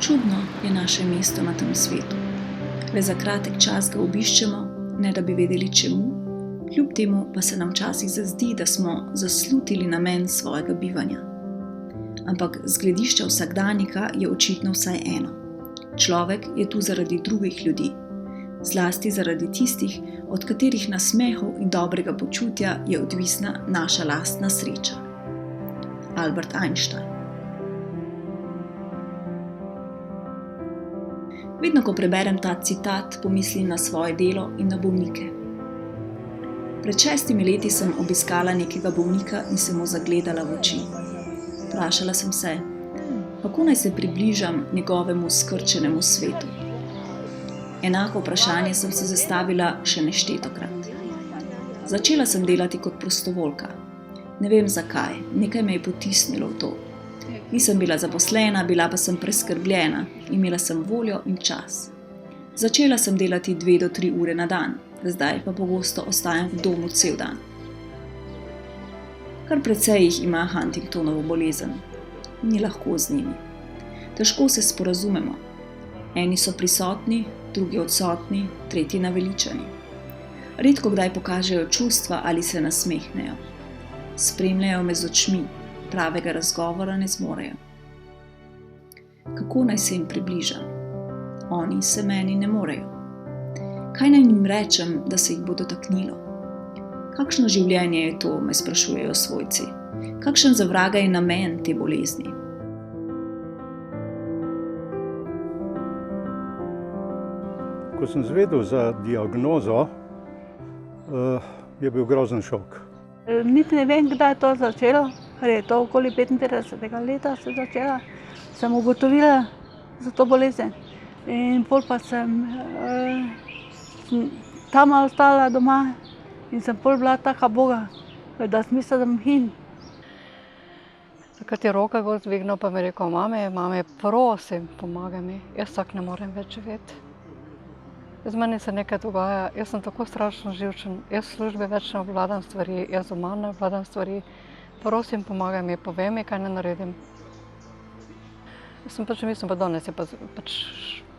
Čudno je naše mesto na tem svetu. Le za kratek čas ga obiščemo, ne da bi vedeli čemu, kljub temu pa se nam včasih zazdi, da smo zaslutili namen svojega bivanja. Ampak z gledišča vsakdanjika je očitno vsaj eno. Človek je tu zaradi drugih ljudi, zlasti zaradi tistih, od katerih nasmehov in dobrega počutja je odvisna naša lastna sreča. Albert Einstein. Vedno, ko preberem ta citat, pomislim na svoje delo in na bolnike. Pred 6 leti sem obiskala nekega bolnika in se mu zagledala v oči. Vprašala sem se, kako naj se približam njegovemu skrčenemu svetu. Enako vprašanje sem se zastavila še neštetokrat. Začela sem delati kot prostovoljka. Ne vem zakaj, nekaj me je potisnilo v to. Nisem bila zaposlena, bila pa sem preskrbljena, imela sem voljo in čas. Začela sem delati 2 do 3 ure na dan, zdaj pa pogosto ostajam v domu cel dan. Kar precej jih ima Huntingtonovo bolezen. Ni lahko z njimi. Težko se sporazumemo. Eni so prisotni, drugi odsotni, tretji naveličani. Redko kdaj pokažejo čustva ali se nasmehnejo. Spremljajo me z očmi, pravega razgovora ne zmorejo. Kako naj se jim približam? Oni se meni ne morejo. Kaj naj jim rečem, da se jih bo dotaknilo? Kakšno življenje je to, me sprašujejo svojci. Kakšen za vraga je namen te bolezni? Ko sem izvedel za diagnozo, je bil grozen šok. Niti ne vem, kdaj je to začelo, ker je to okoli 55. leta se začela. Sem ugotovila za to bolezen. In pol pa sem tam ostala doma in sem pol bila taka boga, da sem mislila, da bom hin. Takrat je roke gor dvignil pa mi je rekel, mame, prosim, pomagaj mi, jaz tak ne morem več živeti. Z meni se nekaj dogaja, jaz sem tako strašno živčen, jaz v službi več ne obvladam stvari, jaz doma ne obvladam stvari. Prosim, pomagaj mi, povej mi, kaj ne naredim. Jaz sem mislim, pa danes je pač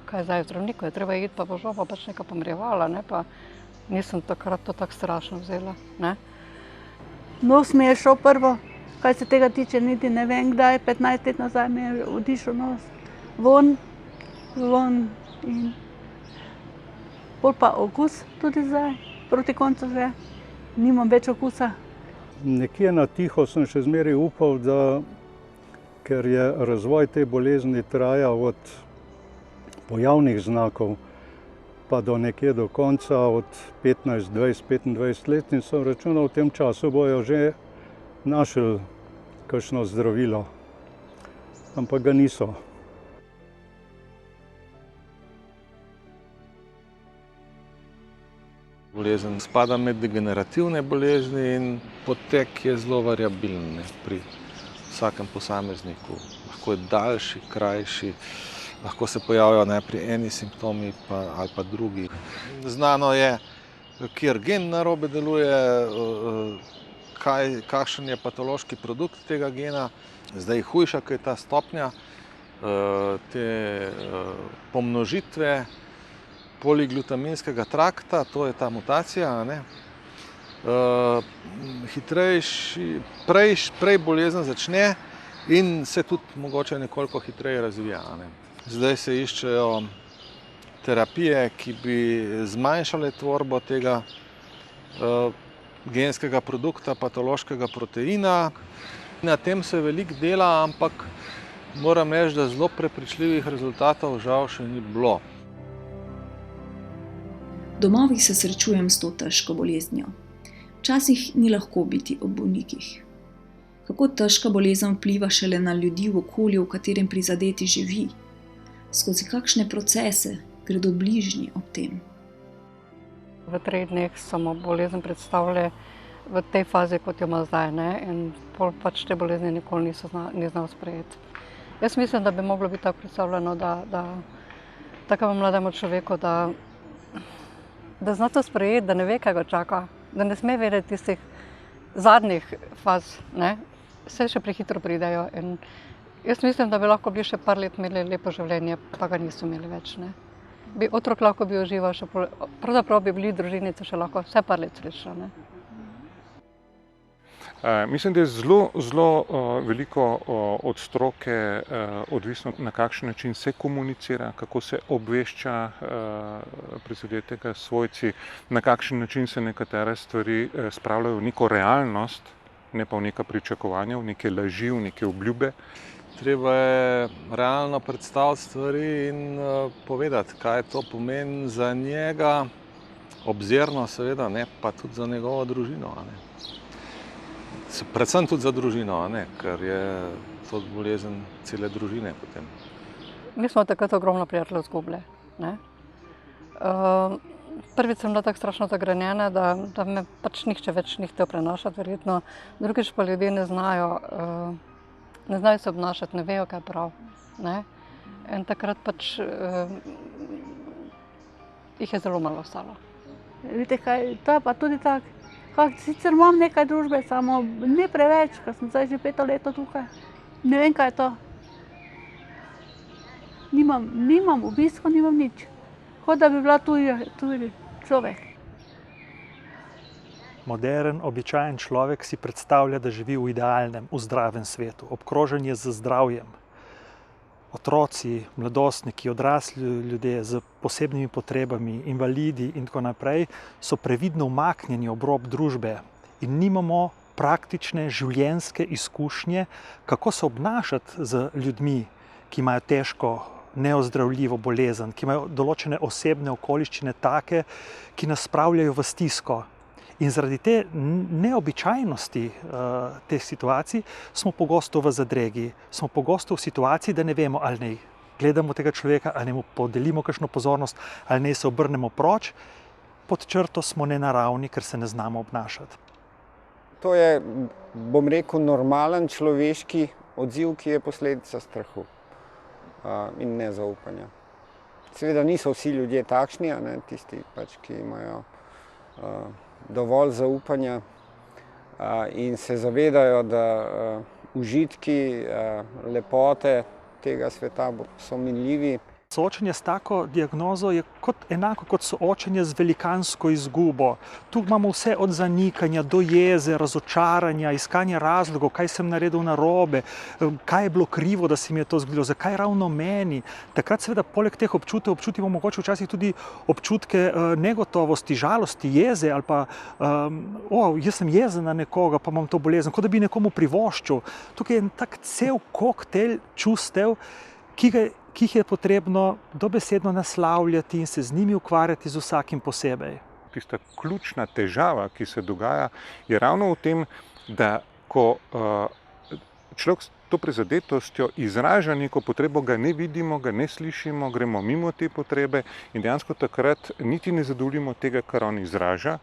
kaj zdaj v zdravniku, je treba iti, pa bo žal pa pač nekaj pomrjevala, ne, pa nisem takrat to tako strašno vzela, ne. Nos mi je šel prvo, kaj se tega tiče, niti ne vem kdaj, 15 let nazaj mi je odišel nos. Von in pol pa okus tudi zdaj, proti koncu že, nimam več okusa. Nekje na tiho sem še zmeraj upal, da ker je razvoj te bolezni traja od pojavnih znakov pa do nekje do konca od 15, 20, 25 let in sem računal, v tem času bojo že našli kakšno zdravilo, ampak ga niso. Bolezen spada med degenerativne bolezni in potek je zelo variabilen pri vsakem posamezniku. Lahko je daljši, krajši, lahko se pojavijo najprej eni simptomi ali pa drugi. Znano je, kjer gen narobe deluje, kakšen je patološki produkt tega gena. Zdaj hujša, ko je ta stopnja te pomnožitve poliglutaminskega trakta, to je ta mutacija, ne? Prej bolezen začne in se tudi mogoče nekoliko hitreje razvija, ne? Zdaj se iščejo terapije, ki bi zmanjšale tvorbo tega genskega produkta, patološkega proteina. Na tem se veliko dela, ampak moram reči, da zelo prepričljivih rezultatov žal še ni bilo. V domovih se srečujem s to težko boleznijo. Včasih ni lahko biti ob bolnikih. Kako težka bolezen vpliva šele na ljudi v okolju, v katerem prizadeti živi? Skozi kakšne procese gredo bližnji ob tem? V 3 dneh samo bolezen predstavlja v tej fazi, kot jo ima zdaj, ne? In pol pač te bolezni nikoli ni znal sprejeti. Jaz mislim, da bi moglo biti tako predstavljeno, da takemu mlademu človeku, da zna to sprejeti, da ne ve, kaj ga čaka, da ne sme vedeti tistih zadnjih faz, ne? Vse še prehitro pridejo in Jaz mislim, da bi lahko bili še par let imeli lepo življenje, pa ga niso imeli več. Ne? Bi otrok lahko bi užival še, pravzaprav bi bili družinice še lahko vse par let srečna. Ne? Mislim, da je zelo veliko od stroke odvisno, na kakšen način se komunicira, kako se obvešča prizadetega svojci, na kakšen način se nekatere stvari spravljajo v neko realnost, ne pa v neka pričakovanja, v neke laži, v neke obljube. Treba je realno predstaviti stvari in povedati, kaj to pomeni za njega, obzirno seveda, ne, pa tudi za njegovo družino. Ne. Predvsem tudi za družino, ne, ker je to bolezen cele družine potem. Mi smo takrat ogromno prijateljev izgubili. Prvič sem bila tako strašno zagrenjena, da me pač nihče več ni hotel prenašati, verjetno. Drugič pa ljudje ne znajo se obnašati, ne vejo, kaj je prav. Ne? In takrat pač jih je zelo malo ostalo. Vidite kaj, to je pa tudi tako. Sicer imam nekaj družbe, samo ne preveč, ker sem zdaj že 5 let tukaj. Ne vem, kaj je to. Nimam obiskov, nimam nič. Kot da bi bila tuji človek. Modern, običajen človek si predstavlja, da živi v idealnem, v zdravem svetu, obkrožen je z zdravjem. Otroci, mladostniki, odrasli ljudje z posebnimi potrebami, invalidi in tako naprej so previdno umaknjeni ob rob družbe in nimamo praktične življenjske izkušnje, kako se obnašati z ljudmi, ki imajo težko, neozdravljivo bolezen, ki imajo določene osebne okoliščine take, ki nas spravljajo v stisko. In zaradi te neobičajnosti teh situacij smo pogosto v zadregi, smo pogosto v situaciji, da ne vemo, ali naj gledamo tega človeka, ali mu podelimo kakšno pozornost, ali naj se obrnemo proč. Pod črto smo nenaravni, ker se ne znamo obnašati. To je, bom rekel, normalen človeški odziv, ki je posledica strahu in nezaupanja. Seveda niso vsi ljudje takšni, ne, tisti pač, ki imajo dovolj zaupanja in se zavedajo, da užitki, lepote tega sveta so minljivi. Soočenje s tako diagnozo je enako kot soočenje z velikansko izgubo. Tu imamo vse od zanikanja do jeze, razočaranja, iskanja razlogov, kaj sem naredil narobe, kaj je bilo krivo, da se mi je to zgodilo, zakaj ravno meni. Takrat seveda poleg teh občutkov občutimo mogoče včasih tudi občutke negotovosti, žalosti, jeze ali pa jaz sem jezen na nekoga, pa imam to bolezen, kot da bi nekomu privoščil. Tukaj je en tak cel koktajl čustev, ki jih je potrebno dobesedno naslavljati in se z njimi ukvarjati z vsakim posebej. Tista ključna težava, ki se dogaja, je ravno v tem, da ko človek s to prizadetostjo izraža neko potrebo, ga ne vidimo, ga ne slišimo, gremo mimo te potrebe in dejansko takrat niti ne zadovoljimo tega, kar on izraža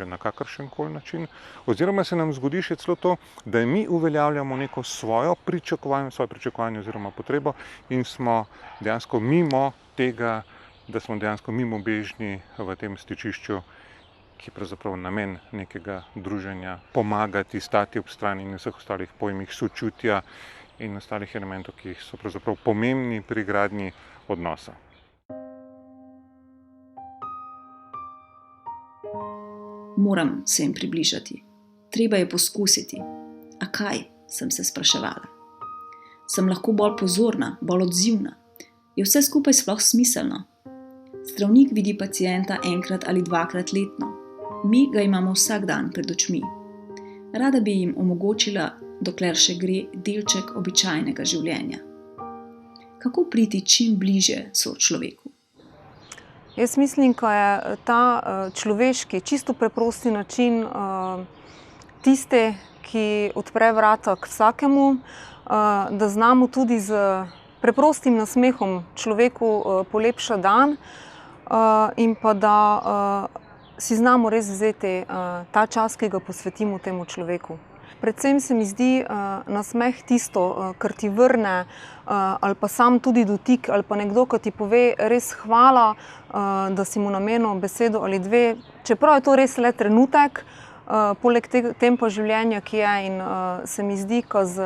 na kakršen koli način, oziroma se nam zgodi še celo to, da mi uveljavljamo neko svoje pričakovanje oziroma potrebo in smo dejansko mimo tega, da smo dejansko mimobežni v tem stičišču, ki je pravzaprav namen nekega druženja, pomagati, stati ob strani in vseh ostalih pojmih sočutja in ostalih elementov, ki so pravzaprav pomembni pri gradnji odnosa. Moram se jim približati. Treba je poskusiti. A kaj, sem se spraševala. Sem lahko bolj pozorna, bolj odzivna? Je vse skupaj sploh smiselno? Zdravnik vidi pacienta enkrat ali dvakrat letno. Mi ga imamo vsak dan pred očmi. Rada bi jim omogočila, dokler še gre, delček običajnega življenja. Kako priti čim bliže sočloveku? Jaz mislim, da je ta človeški, čisto preprosti način tiste, ki odpre vrata k vsakemu, da znamo tudi z preprostim nasmehom človeku polepšati dan in pa da si znamo res vzeti ta čas, ki ga posvetimo temu človeku. Predvsem se mi zdi nasmeh tisto, kar ti vrne, ali pa sam tudi dotik, ali pa nekdo, ki ti pove res hvala, da si mu namenil besedo ali dve. Čeprav je to res le trenutek, poleg tempa življenja, ki je, in se mi zdi, ko z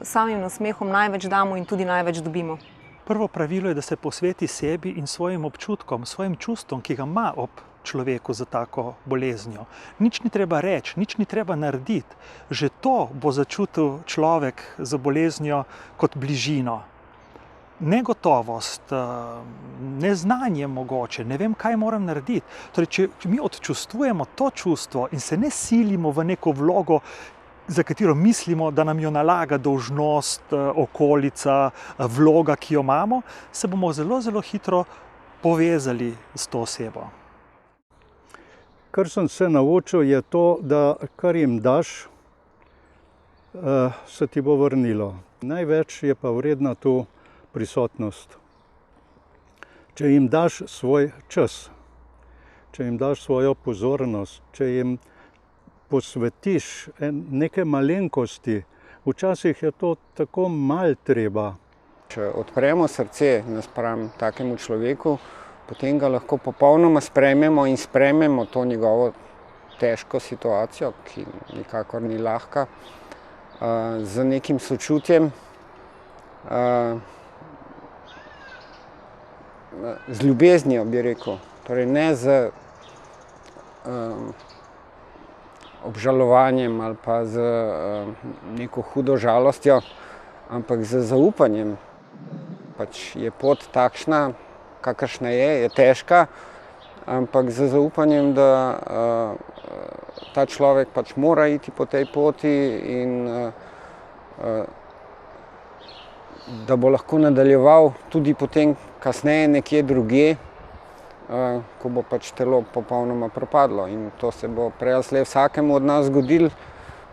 samim nasmehom največ damo in tudi največ dobimo. Prvo pravilo je, da se posveti sebi in svojim občutkom, svojim čustvom, ki ga ima ob človeku za tako boleznjo. Nič ni treba reči, nič ni treba narediti. Že to bo začutil človek za boleznjo kot bližino. Negotovost, neznanje mogoče, ne vem, kaj moram narediti. Torej, če mi odčustvujemo to čustvo in se ne silimo v neko vlogo, za katero mislimo, da nam jo nalaga dolžnost, okolica, vloga, ki jo imamo, se bomo zelo, zelo hitro povezali s to osebo. Kar sem se naučil, je to, da kar jim daš, se ti bo vrnilo. Največ je pa vredna tu prisotnost. Če jim daš svoj čas, če jim daš svojo pozornost, če jim posvetiš neke malenkosti, včasih je to tako malo treba. Če odpremo srce naspram takemu človeku, potem ga lahko popolnoma sprejmemo in sprejmemo to njegovo težko situacijo, ki nikakor ni lahka, z nekim sočutjem, z ljubeznijo, bi rekel. Torej ne z obžalovanjem ali pa z neko hudo žalostjo, ampak z zaupanjem. Pač je pot takšna, kakršna je težka, ampak z zaupanjem, da ta človek pač mora iti po tej poti in da bo lahko nadaljeval tudi potem kasneje nekje drugje, ko bo pač telo popolnoma propadlo. In to se bo prej ali slej vsakemu od nas zgodilo.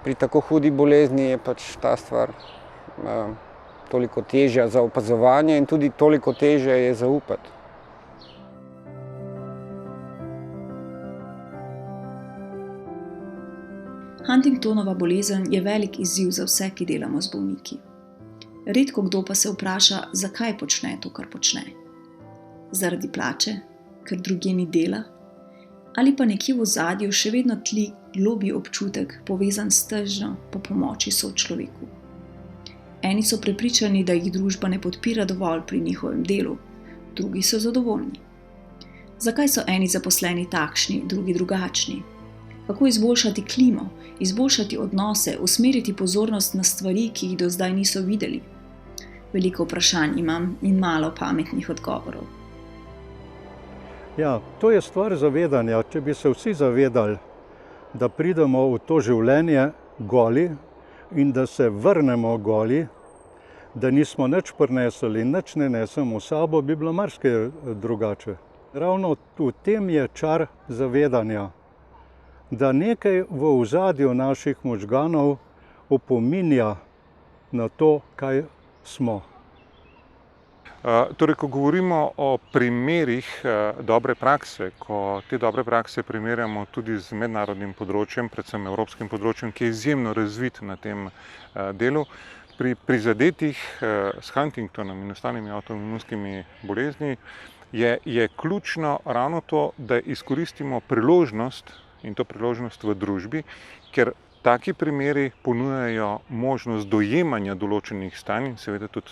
Pri tako hudi bolezni je pač ta stvar toliko težja za opazovanje in tudi toliko težje je zaupati. Huntingtonova bolezen je velik izziv za vse, ki delamo z bolniki. Redko kdo pa se vpraša, zakaj počne to, kar počne. Zaradi plače, ker drugje ni dela, ali pa nekje v ozadju še vedno tli globlji občutek, povezan s težnjo po pomoči sočloveku. Eni so prepričani, da jih družba ne podpira dovolj pri njihovem delu, drugi so zadovoljni. Zakaj so eni zaposleni takšni, drugi drugačni? Kako izboljšati klimo, izboljšati odnose, usmeriti pozornost na stvari, ki jih do zdaj niso videli? Veliko vprašanj imam in malo pametnih odgovorov. Ja, to je stvar zavedanja. Če bi se vsi zavedali, da pridemo v to življenje goli in da se vrnemo goli, da nismo nič prinesli in nič ne nesemo v sabo, bi bilo marsikaj drugače. Ravno v tem je čar zavedanja, da nekaj v ozadju naših možganov opominja na to, kaj smo. Torej, ko govorimo o primerih dobre prakse, ko te dobre prakse primerjamo tudi z mednarodnim področjem, predvsem evropskim področjem, ki je izjemno razvit na tem delu, pri prizadetih s Huntingtonom in ostalimi avtoimunskimi bolezni je ključno ravno to, da izkoristimo priložnost, in to priložnost v družbi, ker taki primeri ponujajo možnost dojemanja določenih stanj in seveda tudi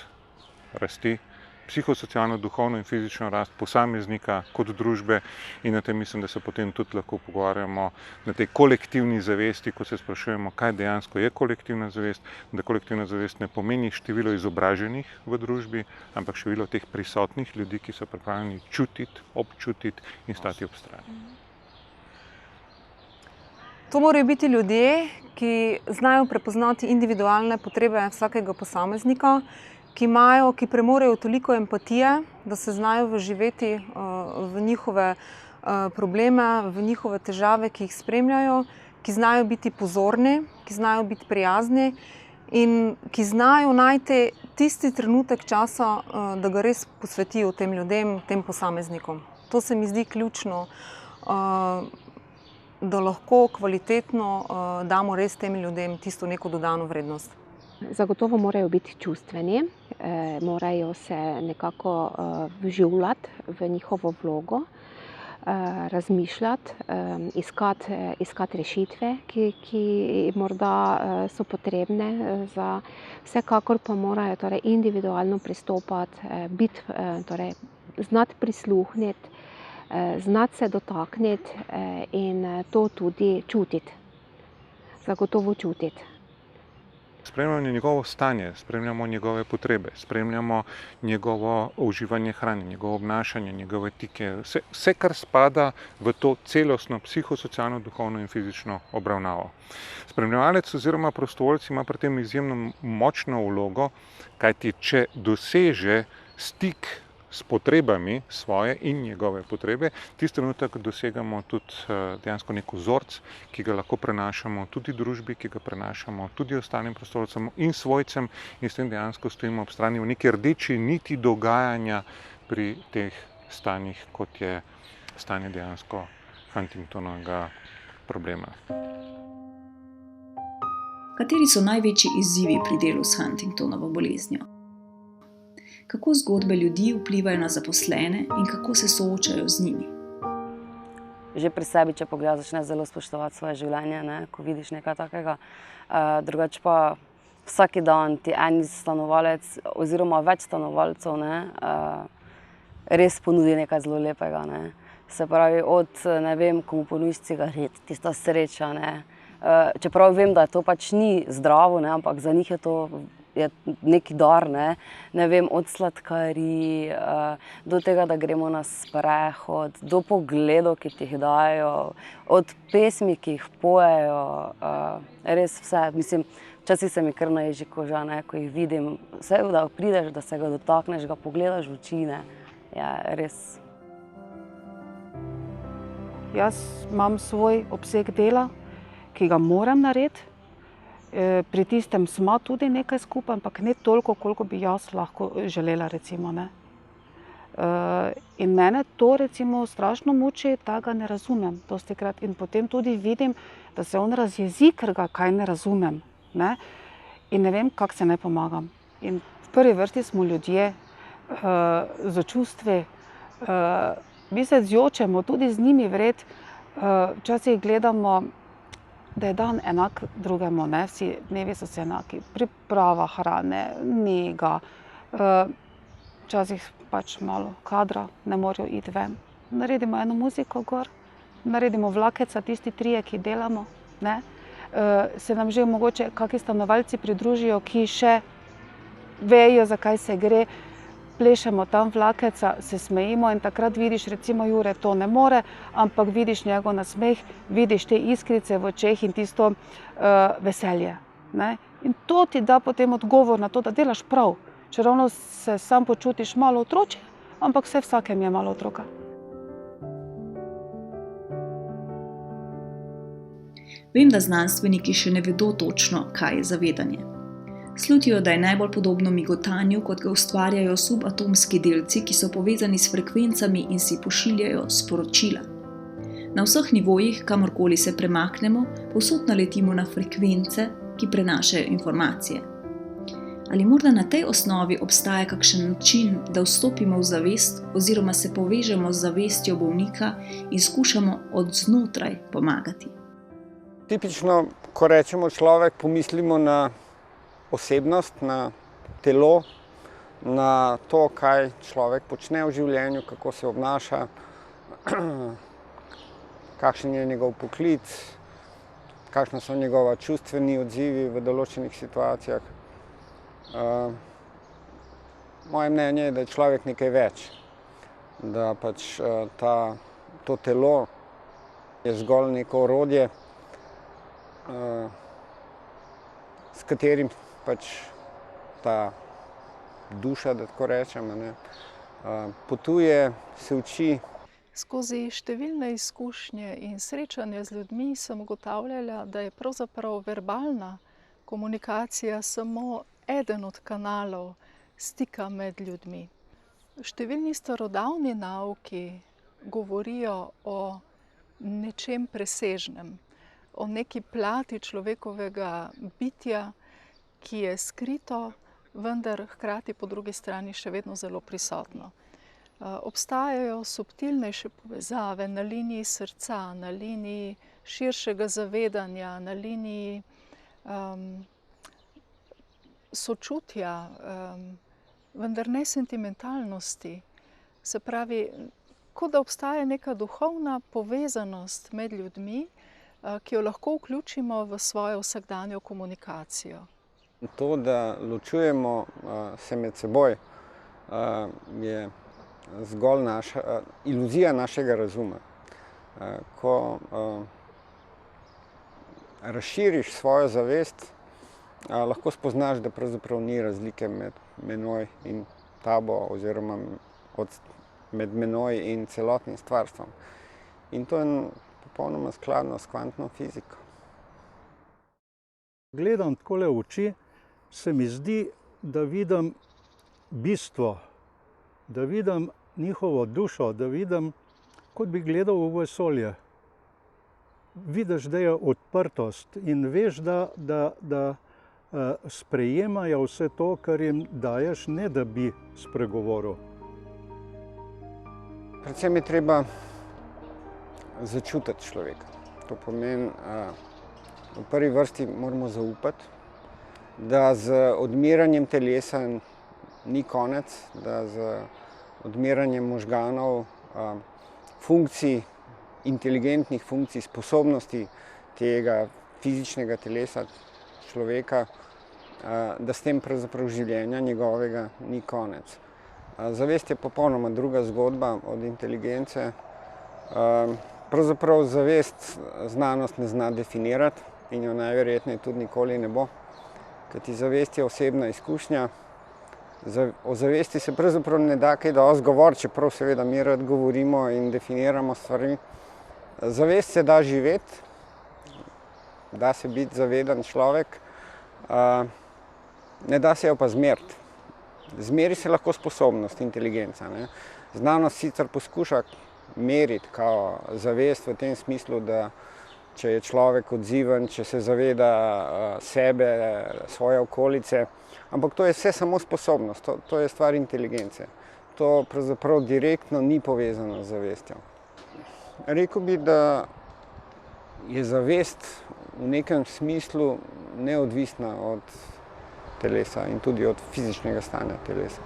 rasti, psihosocialno, duhovno in fizično rast posameznika kot družbe, in na tem mislim, da se potem tudi lahko pogovarjamo na tej kolektivni zavesti, ko se sprašujemo, kaj dejansko je kolektivna zavest, da kolektivna zavest ne pomeni število izobraženih v družbi, ampak število teh prisotnih ljudi, ki so pripravljeni čutiti, občutiti in stati ob strani. To morajo biti ljudje, ki znajo prepoznati individualne potrebe vsakega posameznika, ki premorejo toliko empatije, da se znajo vživeti v njihove probleme, v njihove težave, ki jih spremljajo, ki znajo biti pozorni, ki znajo biti prijazni in ki znajo najti tisti trenutek časa, da ga res posvetijo tem ljudem, tem posameznikom. To se mi zdi ključno, da lahko kvalitetno damo res tem ljudem tisto neko dodano vrednost. Zagotovo morajo biti čustveni, morajo se nekako vživljati v njihovo vlogo. razmišljati, iskati rešitve, ki morda so potrebne. Vsekakor pa morajo torej individualno pristopati, torej znati prisluhniti, znati se dotakniti in to tudi čutiti. Zagotovo čutiti. Spremljamo njegovo stanje, spremljamo njegove potrebe, spremljamo njegovo uživanje hrane, njegovo obnašanje, njegove tike, vse, kar spada v to celostno psihosocialno, duhovno in fizično obravnavo. Spremljevalec oziroma prostovoljec ima pri tem izjemno močno vlogo, kajti če doseže stik s potrebami svoje in njegove potrebe, tisti trenutek dosegamo tudi dejansko nek vzorec, ki ga lahko prenašamo tudi družbi, ki ga prenašamo tudi ostalim prostovoljcem in svojcem in s tem dejansko stojimo ob strani v neki rdeči niti dogajanja pri teh stanjih, kot je stanje dejansko Huntingtonovega problema. Kateri so največji izzivi pri delu s Huntingtonovo boleznijo? Kako zgodbe ljudi vplivajo na zaposlene in kako se soočajo z njimi? Že pri sebi, če pogledaš, začneš zelo spoštovati svoje življenje, ne, ko vidiš nekaj takega. Drugače pa vsak dan ti en stanovalec oziroma več stanovalcev res ponudi nekaj zelo lepega. Ne. Se pravi, ko mu ponudiš cigaret, tista sreča. Ne. Čeprav vem, da to pač ni zdravo, ne, ampak za njih je neki dar, ne vem, od sladkarij, do tega, da gremo na sprehod, do pogledov, ki ti jih dajo, od pesmi, ki jih pojejo, res vse. Mislim, včasih se mi kar naježi koža, ko jih vidim. Vse, da prideš, da se ga dotakneš, ga pogledaš v oči, je res. Jaz imam svoj obseg dela, ki ga moram narediti. Pri tistem smo tudi nekaj skupaj, ampak ne toliko, koliko bi jaz lahko želela, recimo, ne. In mene to, recimo, strašno muči, da ga ne razumem dostikrat. In potem tudi vidim, da se on razjezi, ker ga kaj ne razumem, ne. In ne vem, kako se naj pomagam. In v prvi vrsti smo ljudje z čustvi, mi se zjočemo tudi z njimi vred, včasih gledamo, da je dan enak drugemu, ne? Vsi dnevi so se enaki, priprava hrane, nega, včasih pač malo kadra, ne morejo iti ven. Naredimo eno muziko gor, naredimo vlakeca, tisti trije, ki delamo, ne? Se nam že mogoče kakšni stanovalci pridružijo, ki še vejo, za kaj se gre, plešemo tam vlakeca, se smejimo in takrat vidiš, recimo Jure to ne more, ampak vidiš njegov nasmeh, vidiš te iskrice v očeh in tisto veselje. Ne? In to ti da potem odgovor na to, da delaš prav. Čeravno se sam počutiš malo otročje, ampak vsakem je malo otroka. Vem, da znanstveniki še ne vedo točno, kaj je zavedanje. Slutijo, da je najbolj podobno migotanju, kot ga ustvarjajo subatomski delci, ki so povezani s frekvencami in si pošiljajo sporočila. Na vseh nivojih, kamorkoli se premaknemo, povsod naletimo na frekvence, ki prenašajo informacije. Ali morda na tej osnovi obstaja kakšen način, da vstopimo v zavest oziroma se povežemo z zavestjo bolnika in skušamo od znotraj pomagati? Tipično, ko rečemo človek, pomislimo na osebnost, na telo, na to, kaj človek počne v življenju, kako se obnaša, kakšen je njegov poklic, kakšni so njegova čustveni odzivi v določenih situacijah. Moje mnenje je, da je človek nekaj več, da pač to telo je zgolj neko orodje, s katerim pač ta duša, da tako rečem, potuje, se uči. Skozi številne izkušnje in srečanja z ljudmi sem ugotavljala, da je pravzaprav verbalna komunikacija samo eden od kanalov stika med ljudmi. Številni starodavni nauki govorijo o nečem presežnem, o neki plati človekovega bitja, ki je skrito, vendar hkrati po drugi strani še vedno zelo prisotno. Obstajajo subtilnejše povezave na liniji srca, na liniji širšega zavedanja, na liniji sočutja, vendar ne sentimentalnosti. Se pravi, kot da obstaja neka duhovna povezanost med ljudmi, ki jo lahko vključimo v svojo vsakdanjo komunikacijo. To, da ločujemo se med seboj, je zgolj iluzija našega razuma. Ko razširiš svojo zavest, lahko spoznaš, da pravzaprav ni razlike med menoj in tabo oziroma med menoj in celotnim stvarstvom. In to je popolnoma skladno s kvantno fiziko. Gledam takole v oči, se mi zdi, da vidim bistvo, da vidim njihovo dušo, da vidim, kot bi gledal v vesolje. Vidiš, da je odprtost in veš, da sprejemajo vse to, kar jim daješ, ne da bi spregovoril. Predvsem je treba začutiti človeka. To pomeni, v prvi vrsti moramo zaupati, da z odmiranjem telesa ni konec, da z odmiranjem možganov, funkcij, inteligentnih funkcij, sposobnosti tega fizičnega telesa človeka, da s tem pravzaprav življenja njegovega ni konec. Zavest je popolnoma druga zgodba od inteligence. Pravzaprav zavest znanost ne zna definirati in jo najverjetneje tudi nikoli ne bo, kajti zavest je osebna izkušnja. O zavesti se pravzaprav ne da kaj dosti govoriti, čeprav seveda mi rad govorimo in definiramo stvari. Zavest se da živeti, da se biti zaveden človek, ne da se jo pa zmeriti. Zmeri se lahko sposobnost, inteligenca. Znanost sicer poskuša meriti kao zavest v tem smislu, da če je človek odziven, če se zaveda sebe, svoje okolice, ampak to je vse samo sposobnost, to je stvar inteligence. To pravzaprav direktno ni povezano z zavestjo. Rekel bi, da je zavest v nekem smislu neodvisna od telesa in tudi od fizičnega stanja telesa.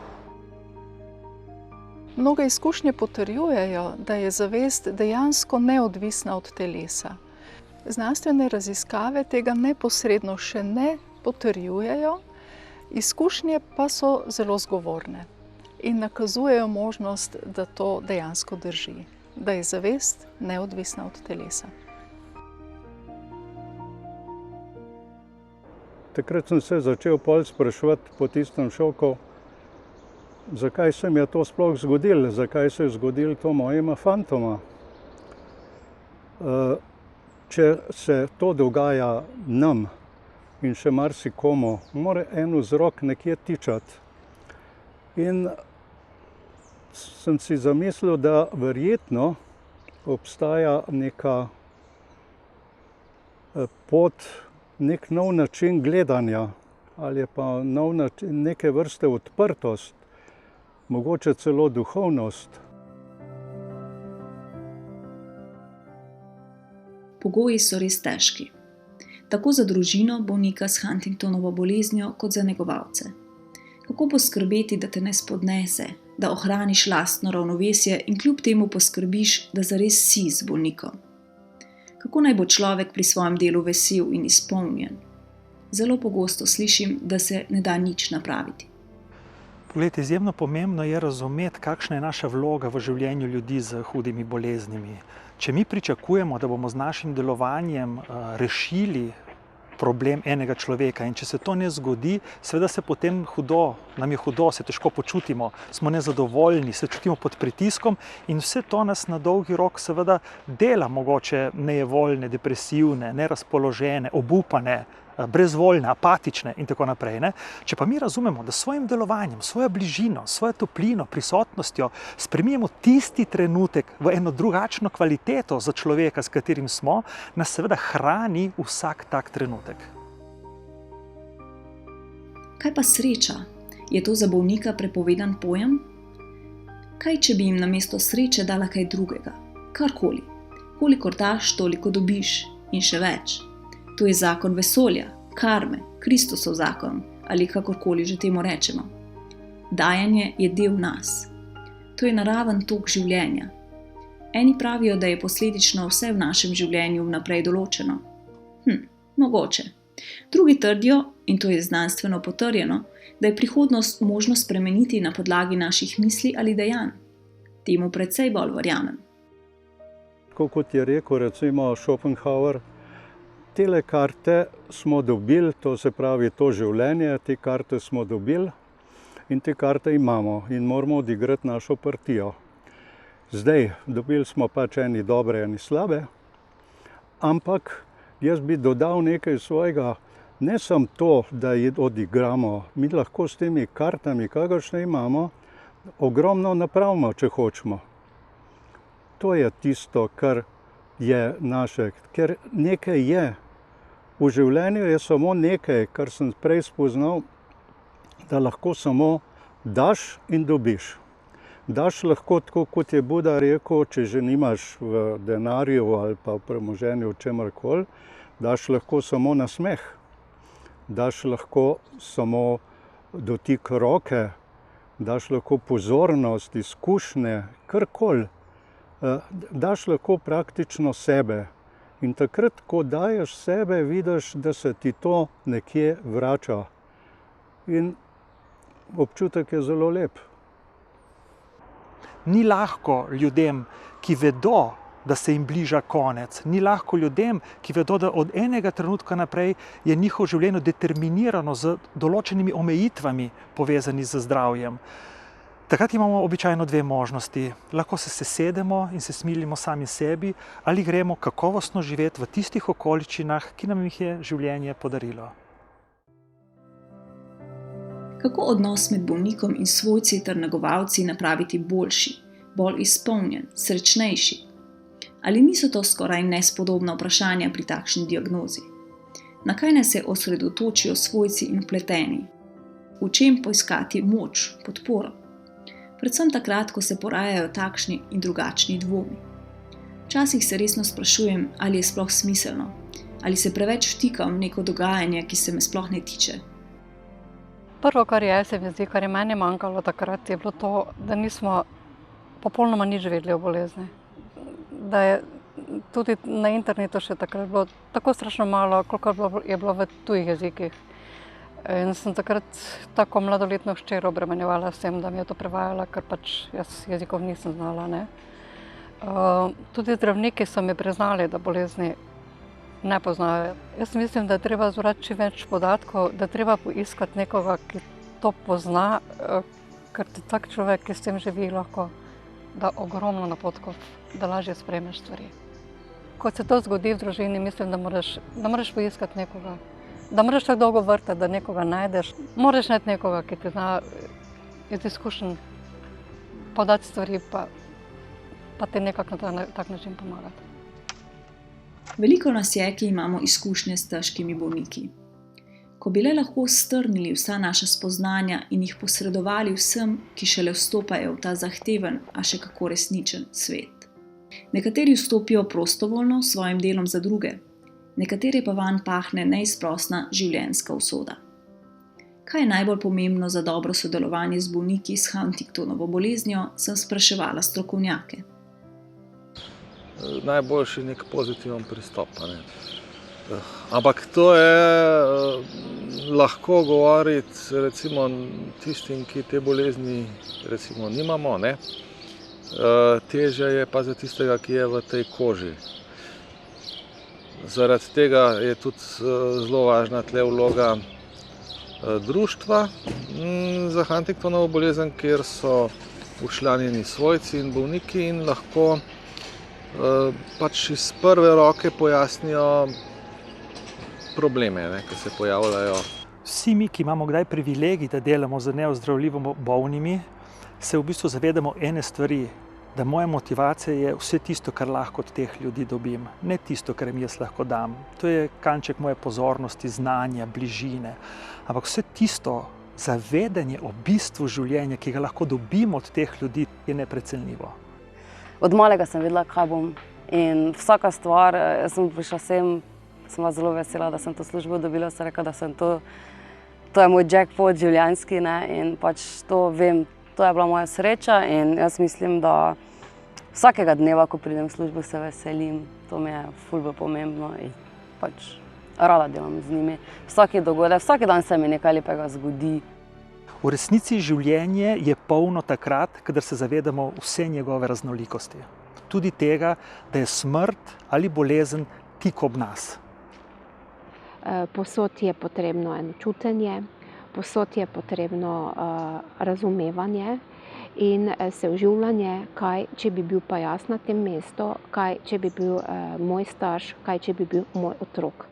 Mnoge izkušnje potrjujejo, da je zavest dejansko neodvisna od telesa. Znanstvene raziskave tega neposredno še ne potrjujejo, izkušnje pa so zelo zgovorne in nakazujejo možnost, da to dejansko drži, da je zavest neodvisna od telesa. Takrat sem se začel pol spraševati po tistem šoku, zakaj se mi je to sploh zgodilo, zakaj se je zgodilo to mojima fantoma. Če se to dogaja nam in še marsikomu, mora en vzrok nekje tičati. In sem si zamislil, da verjetno obstaja neka pot, nek nov način gledanja ali pa nov način, neke vrste odprtost, mogoče celo duhovnost. Pogoji so res težki. Tako za družino bolnika s Huntingtonovo boleznijo, kot za negovalce. Kako poskrbeti, da te ne spodnese, da ohraniš lastno ravnovesje in kljub temu poskrbiš, da zares si z bolnikom? Kako naj bo človek pri svojem delu vesel in izpolnjen? Zelo pogosto slišim, da se ne da nič napraviti. Poglejte, izjemno pomembno je razumeti, kakšna je naša vloga v življenju ljudi z hudimi boleznimi. Če mi pričakujemo, da bomo z našim delovanjem rešili problem enega človeka in če se to ne zgodi, seveda se potem nam je hudo, se težko počutimo, smo nezadovoljni, se čutimo pod pritiskom in vse to nas na dolgi rok seveda dela mogoče nejevoljne, depresivne, nerazpoložene, obupane, brezvoljne, apatične in tako naprej. Če pa mi razumemo, da s svojim delovanjem, svojo bližino, svojo toplino, prisotnostjo spremenimo tisti trenutek v eno drugačno kvaliteto za človeka, s katerim smo, nas seveda hrani vsak tak trenutek. Kaj pa sreča? Je to za bolnika prepovedan pojem? Kaj, če bi jim namesto sreče dala kaj drugega? Karkoli. Kolikor daš, toliko dobiš in še več. To je zakon vesolja, karme, Kristusov zakon ali kakorkoli že temu rečemo. Dajanje je del nas. To je naraven tok življenja. Eni pravijo, da je posledično vse v našem življenju vnaprej določeno. Mogoče. Drugi trdijo, in to je znanstveno potrjeno, da je prihodnost možno spremeniti na podlagi naših misli ali dejanj. Temu precej bolj verjamem. Tako kot je rekel recimo Schopenhauer, tele karte smo dobili, to se pravi to življenje, te karte smo dobili in te karte imamo in moramo odigrati našo partijo. Zdaj, dobili smo pač eni dobre, eni slabe, ampak jaz bi dodal nekaj svojega, ne samo to, da jih odigramo, mi lahko s temi kartami, kakršne imamo, ogromno napravimo, če hočemo. To je tisto, kar je naše, ker nekaj je. V življenju je samo nekaj, kar sem prej spoznal, da lahko samo daš in dobiš. Daš lahko tako, kot je Buda rekel, če že nimaš v denarju ali pa v premoženju, čemarkoli, daš lahko samo nasmeh. Daš lahko samo dotik roke, daš lahko pozornost, izkušnje, karkoli. Daš lahko praktično sebe. In takrat, ko daješ sebe, vidiš, da se ti to nekje vrača. In občutek je zelo lep. Ni lahko ljudem, ki vedo, da se jim bliža konec. Ni lahko ljudem, ki vedo, da od enega trenutka naprej je njihovo življenje determinirano z določenimi omejitvami povezani z zdravjem. Takrat imamo običajno dve možnosti. Lahko se sesedemo in se smilimo sami sebi ali gremo kakovostno živeti v tistih okoliščinah, ki nam jih je življenje podarilo. Kako odnos med bolnikom in svojci ter negovalci napraviti boljši, bolj izpolnjen, srečnejši? Ali niso to skoraj nespodobna vprašanja pri takšni diagnozi? Na kaj naj se osredotočijo svojci in vpleteni? V čem poiskati moč, podporo? Predvsem takrat, ko se porajajo takšni in drugačni dvomi. Včasih se resno sprašujem, ali je sploh smiselno, ali se preveč vtikam v neko dogajanje, ki se me sploh ne tiče. Prvo, kar se mi zdi, kar je meni manjkalo takrat, je bilo to, da nismo popolnoma nič vedeli o bolezni. Da je tudi na internetu še takrat bilo tako strašno malo, koliko je bilo v tujih jezikih. In sem takrat tako mladoletno hčer obremenjevala s tem, da mi je to prevajala, ker pač jaz jezikov nisem znala. Ne? Tudi zdravniki so mi priznali, da bolezni ne poznajo. Jaz mislim, da je treba zbrati čim več podatkov, da je treba poiskati nekoga, ki to pozna, ker ti tak človek, ki s tem živi, lahko da ogromno napotkov, da lažje sprejmeš stvari. Ko se to zgodi v družini, mislim, da moraš poiskati nekoga. Da moraš tako dolgo vrtati, da nekoga najdeš. Moraš najti nekoga, ki ti zna iz izkušenj podati stvari, pa ti nekako na tak način pomagati. Veliko nas je, ki imamo izkušnje s težkimi bolniki. Ko bi le lahko strnili vsa naša spoznanja in jih posredovali vsem, ki šele vstopajo v ta zahteven, a še kako resničen svet. Nekateri vstopijo prostovoljno s svojim delom za druge, nekatere pa vanj pahne neizprosna življenjska usoda. Kaj je najbolj pomembno za dobro sodelovanje z bolniki s Huntingtonovo boleznijo, sem spraševala strokovnjake. Najboljši nek pozitiven pristop. Ampak to je lahko govoriti recimo tistim, ki te bolezni recimo nimamo, ne? Težje je pa za tistega, ki je v tej koži. Zaradi tega je tudi zelo važna tle vloga društva za Huntingtonovo bolezen, kjer so včlanjeni svojci in bolniki in lahko pač iz prve roke pojasnijo probleme, ki se pojavljajo. Vsi mi, ki imamo kdaj privilegij, da delamo z neozdravljivo bolnimi, se v bistvu zavedamo ene stvari, da moja motivacija je vse tisto, kar lahko od teh ljudi dobim, ne tisto, kar jim jaz lahko dam. To je kanček moje pozornosti, znanja, bližine. Ampak vse tisto, zavedanje o bistvu življenja, ki ga lahko dobimo od teh ljudi, je neprecenljivo. Od malega sem vedela, kaj bom. In vsaka stvar, jaz sem prišla sem bila zelo vesela, da sem to službo dobila. Sem rekla, da sem to je moj jackpot življenjski, ne? In pač to vem, to je bila moja sreča in jaz mislim, da vsakega dneva, ko pridem v službo, se veselim. To mi je ful bolj pomembno in pač rada delam z njimi. Vsaki dogodek, vsak dan se mi nekaj lepega zgodi. V resnici življenje je polno takrat, kadar se zavedamo vse njegove raznolikosti. Tudi tega, da je smrt ali bolezen tik ob nas. Povsod je potrebno eno čutenje, povsod je potrebno razumevanje in se vživljanje, kaj če bi bil pa jaz na tem mestu, kaj če bi bil moj starš, kaj če bi bil moj otrok.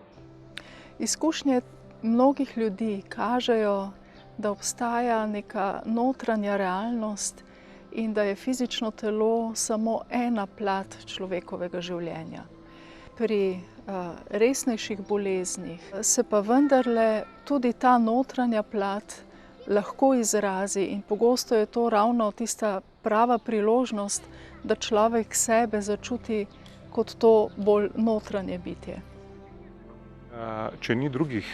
Izkušnje mnogih ljudi kažejo, da obstaja neka notranja realnost in da je fizično telo samo ena plat človekovega življenja. Pri resnejših boleznih se pa vendarle tudi ta notranja plat lahko izrazi in pogosto je to ravno tista prava priložnost, da človek sebe začuti kot to bolj notranje bitje. Če ni drugih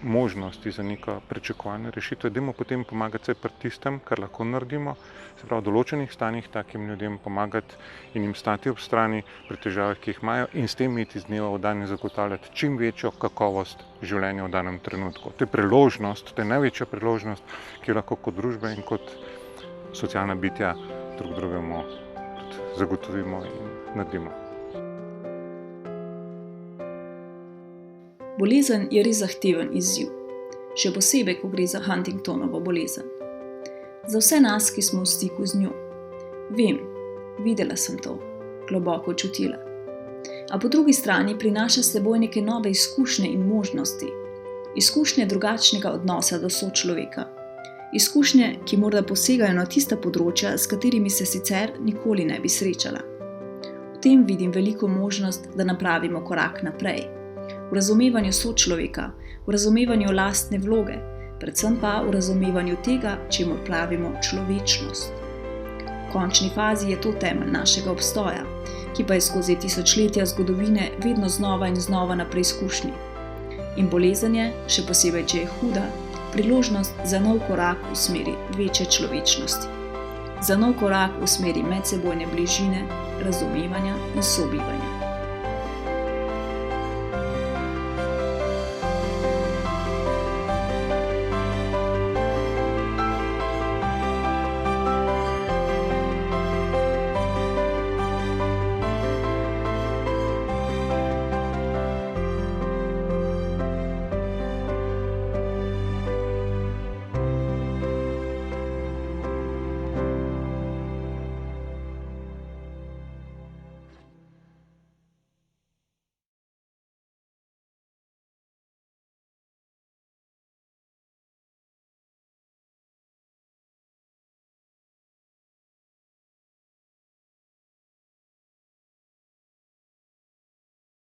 možnosti za neko pričakovane rešitve, dajmo potem pomagati pri tistem, kar lahko naredimo, se pravi v določenih stanjih takim ljudem pomagati in jim stati ob strani pri težavah, ki jih imajo in s tem imeti iz dneva v dan in zagotavljati čim večjo kakovost življenja v danem trenutku. To je priložnost, to je največja priložnost, ki jo lahko kot družba in kot socialna bitja drug drugemu zagotovimo in naredimo. Bolezen je res zahteven izziv, še posebej, ko gre za Huntingtonovo bolezen. Za vse nas, ki smo v stiku z njo. Vem, videla sem to, globoko čutila. A po drugi strani prinaša s seboj neke nove izkušnje in možnosti. Izkušnje drugačnega odnosa do sočloveka. Izkušnje, ki morda posegajo na tista področja, s katerimi se sicer nikoli ne bi srečala. V tem vidim veliko možnost, da napravimo korak naprej. V razumevanju sočloveka, v razumevanju lastne vloge, predvsem pa v razumevanju tega, čemur pravimo človečnost. V končni fazi je to temelj našega obstoja, ki pa je skozi tisočletja zgodovine vedno znova in znova na preizkušnji. In bolezen je, še posebej, če je huda, priložnost za nov korak v smeri večje človečnosti. Za nov korak v smeri medsebojne bližine, razumevanja in sobivanja.